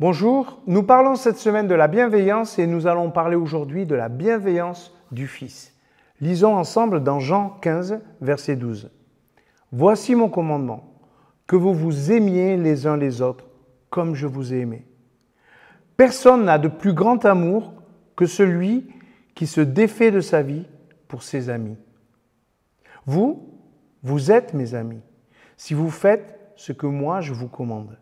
Bonjour, nous parlons cette semaine de la bienveillance et nous allons parler aujourd'hui de la bienveillance du Fils. Lisons ensemble dans Jean 15, verset 12. « Voici mon commandement, que vous vous aimiez les uns les autres comme je vous ai aimé. Personne n'a de plus grand amour que celui qui se défait de sa vie pour ses amis. Vous êtes mes amis, si vous faites ce que moi je vous commande.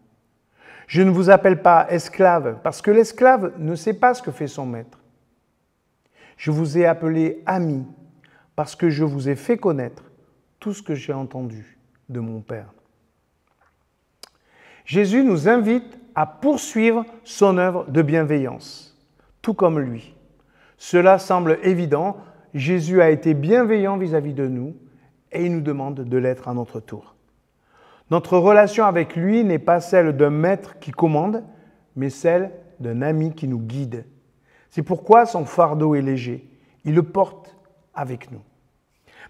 Je ne vous appelle pas esclave, parce que l'esclave ne sait pas ce que fait son maître. Je vous ai appelé amis, parce que je vous ai fait connaître tout ce que j'ai entendu de mon Père. » Jésus nous invite à poursuivre son œuvre de bienveillance, tout comme lui. Cela semble évident, Jésus a été bienveillant vis-à-vis de nous et il nous demande de l'être à notre tour. Notre relation avec lui n'est pas celle d'un maître qui commande, mais celle d'un ami qui nous guide. C'est pourquoi son fardeau est léger. Il le porte avec nous.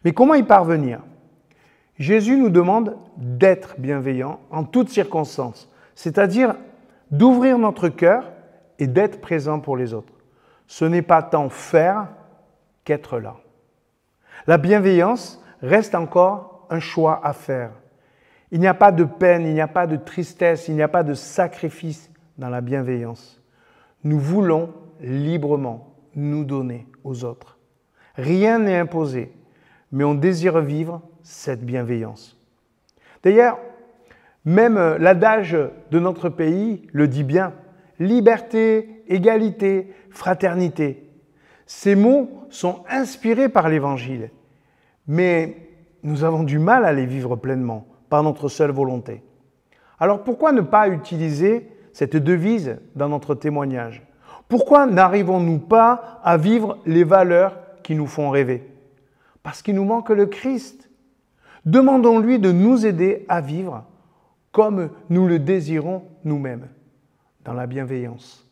Mais comment y parvenir ? Jésus nous demande d'être bienveillant en toutes circonstances, c'est-à-dire d'ouvrir notre cœur et d'être présent pour les autres. Ce n'est pas tant faire qu'être là. La bienveillance reste encore un choix à faire. Il n'y a pas de peine, il n'y a pas de tristesse, il n'y a pas de sacrifice dans la bienveillance. Nous voulons librement nous donner aux autres. Rien n'est imposé, mais on désire vivre cette bienveillance. D'ailleurs, même l'adage de notre pays le dit bien, liberté, égalité, fraternité. Ces mots sont inspirés par l'Évangile, mais nous avons du mal à les vivre pleinement par notre seule volonté. Alors pourquoi ne pas utiliser cette devise dans notre témoignage ? Pourquoi n'arrivons-nous pas à vivre les valeurs qui nous font rêver ? Parce qu'il nous manque le Christ. Demandons-lui de nous aider à vivre comme nous le désirons nous-mêmes, dans la bienveillance.